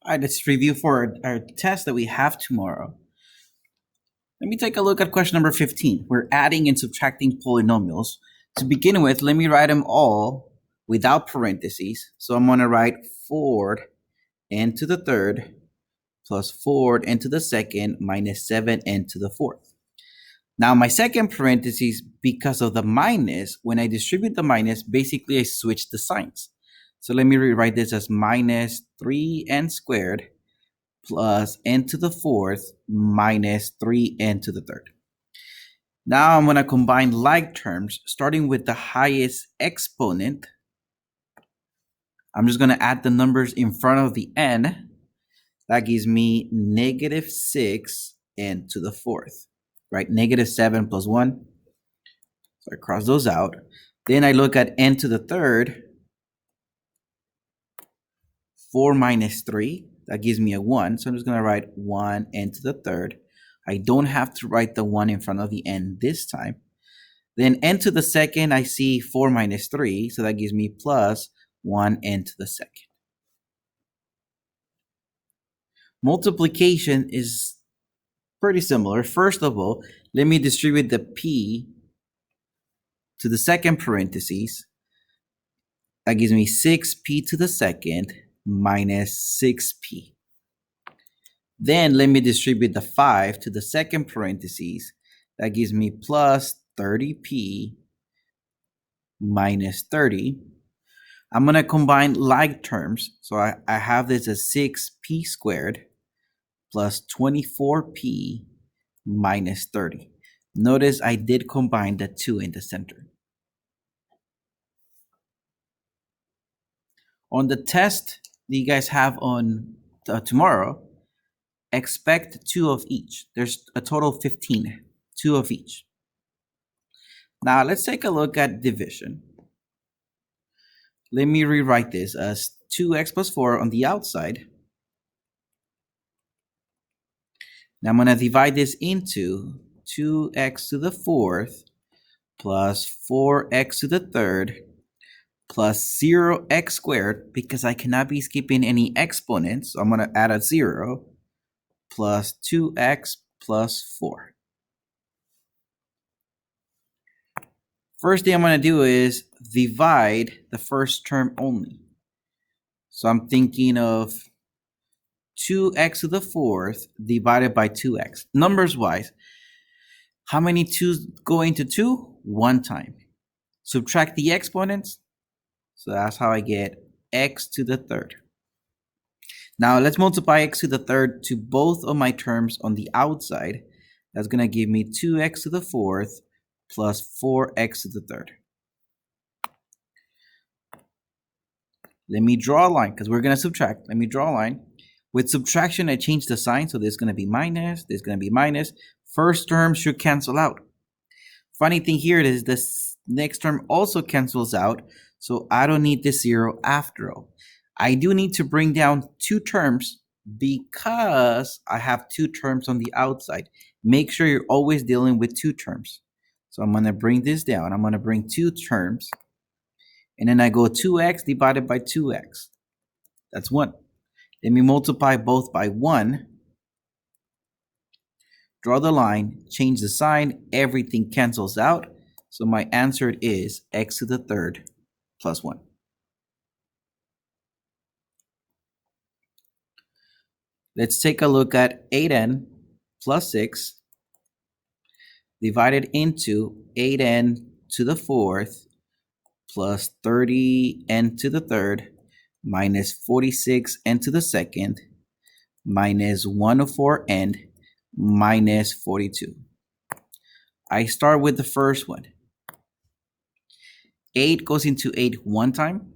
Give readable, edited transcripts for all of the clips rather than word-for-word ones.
All right, let's review for our test that we have tomorrow. Let me take a look at question number 15. We're adding and subtracting polynomials. To begin with, let me write them all without parentheses. So I'm going to write 4n to the third plus 4n to the second minus 7n to the fourth. Now my second parentheses, because of the minus, when I distribute the minus, basically I switch the signs. So let me rewrite this as minus 3n squared plus n to the fourth minus 3n to the third. Now I'm going to combine like terms, starting with the highest exponent. I'm just going to add the numbers in front of the n. That gives me negative 6n to the fourth, right? Negative 7 plus 1. So I cross those out. Then I look at n to the third. 4 minus 3. That gives me a 1. So I'm just going to write 1n to the third. I don't have to write the 1 in front of the n this time. Then n to the second, I see 4 minus 3. So that gives me plus 1n to the second. Multiplication is pretty similar. First of all, let me distribute the p to the second parentheses. That gives me 6p to the second minus 6p. Then let me distribute the 5 to the second parentheses. That gives me plus 30p minus 30. I'm going to combine like terms. So I have this as 6p squared plus 24p minus 30. Notice I did combine the 2 in the center. On the test that you guys have on tomorrow, expect 2 of each. There's a total of 15, 2 of each. Now let's take a look at division. Let me rewrite this as 2x plus 4 on the outside. Now I'm going to divide this into 2x to the fourth plus 4x to the third plus 0x squared, because I cannot be skipping any exponents. So I'm going to add a 0 plus 2x plus 4. First thing I'm going to do is divide the first term only. So I'm thinking of 2x to the fourth divided by 2x. Numbers wise, how many 2's go into 2? 1 time. Subtract the exponents. So that's how I get x to the third. Now let's multiply x to the third to both of my terms on the outside. That's going to give me 2x to the fourth plus 4x to the third. Let me draw a line because we're going to subtract. Let me draw a line. With subtraction, I change the sign. So there's going to be minus. There's going to be minus. First term should cancel out. Funny thing here is this next term also cancels out. So I don't need this 0 after all. I do need to bring down 2 terms because I have 2 terms on the outside. Make sure you're always dealing with 2 terms. So I'm going to bring this down. I'm going to bring 2 terms. And then I go 2x divided by 2x. That's 1. Let me multiply both by 1. Draw the line, change the sign, everything cancels out. So my answer is x to the third plus 1. Let's take a look at 8n plus 6 divided into 8n to the fourth plus 30n to the third minus 46n to the second minus 104n minus 42. I start with the first one. 8 goes into 8 1 time.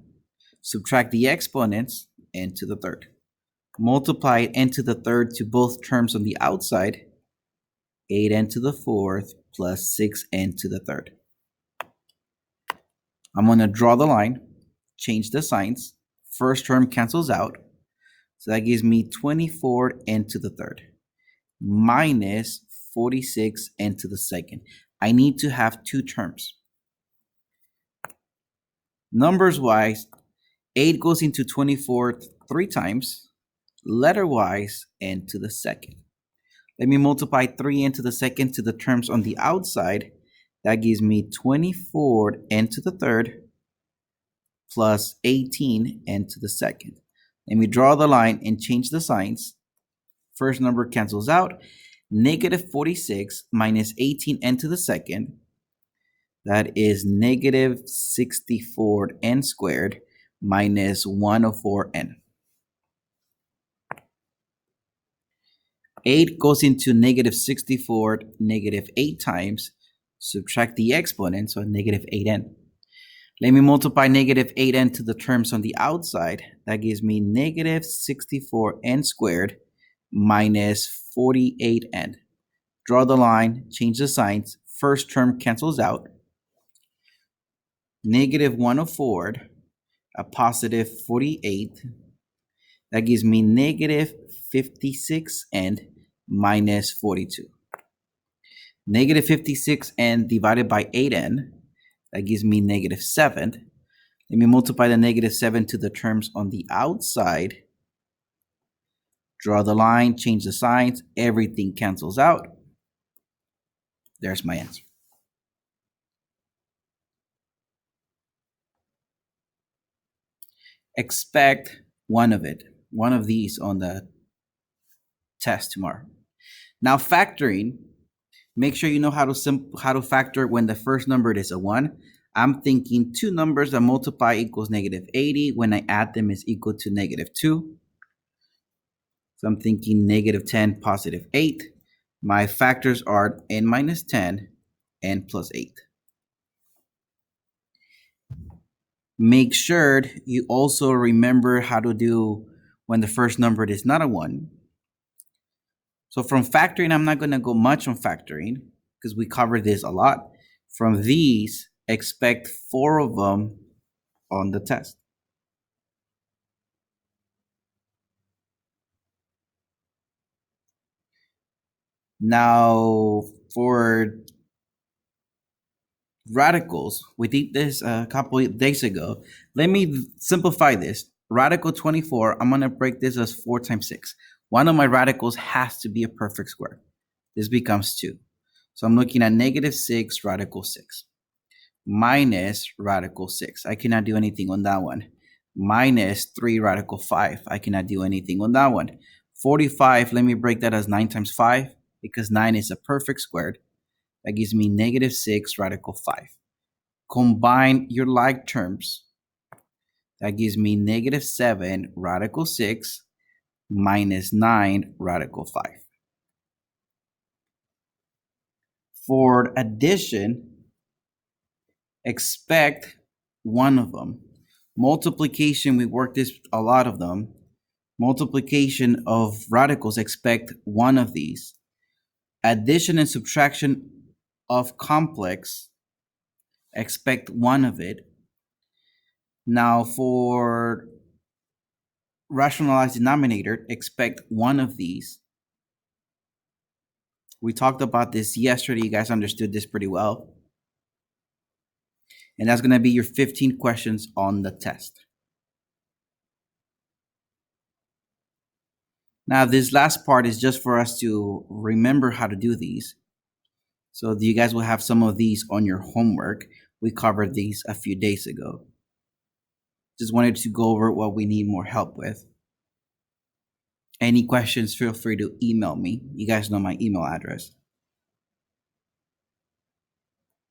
Subtract the exponents, n to the third. Multiply n to the third to both terms on the outside. 8n to the fourth plus 6n to the third. I'm going to draw the line, change the signs. First term cancels out. So that gives me 24n to the third minus 46n to the second. I need to have 2 terms. Numbers wise, 8 goes into 24 3 times. letter-wise n to the second. Let me multiply 3n to the second to the terms on the outside. That gives me 24 n to the third plus 18 n to the second. Let me draw the line and change the signs. First number cancels out. Negative 46 minus 18n to the second. That is negative 64n squared minus 104n. 8 goes into negative 64, negative 8 times. Subtract the exponent, so negative 8n. Let me multiply negative 8n to the terms on the outside. That gives me negative 64n squared minus 48n. Draw the line, change the signs. First term cancels out. Negative 104, a positive 48. That gives me negative 56n minus 42. Negative 56n divided by 8n, that gives me negative 7. Let me multiply the negative 7 to the terms on the outside. Draw the line, change the signs, everything cancels out. There's my answer. Expect one of these on the test tomorrow. Now factoring, make sure you know how to factor when the first number is a 1. I'm thinking two numbers that multiply equals negative 80. When I add them is equal to negative 2. So I'm thinking negative 10, positive 8. My factors are n minus 10 and plus 8. Make sure you also remember how to do when the first number is not a 1. So from factoring, I'm not going to go much on factoring because we covered this a lot. From these, expect 4 of them on the test. Now, for radicals, we did this a couple of days ago. Let me simplify this. Radical 24, I'm going to break this as 4 times 6. One of my radicals has to be a perfect square. This becomes 2. So I'm looking at negative 6 radical 6 minus radical 6. I cannot do anything on that one. Minus 3 radical 5. I cannot do anything on that one. 45, let me break that as 9 times 5 because 9 is a perfect squared. That gives me negative 6 radical 5. Combine your like terms. That gives me negative 7 radical 6 minus 9 radical 5. For addition, expect one of them. Multiplication, we worked this a lot of them. Multiplication of radicals, expect one of these. Addition and subtraction of complex, expect one of it. Now for rationalized denominator, expect one of these. We talked about this yesterday. You guys understood this pretty well. And that's going to be your 15 questions on the test. Now, this last part is just for us to remember how to do these. So you guys will have some of these on your homework. We covered these a few days ago. Just wanted to go over what we need more help with. Any questions, feel free to email me. You guys know my email address.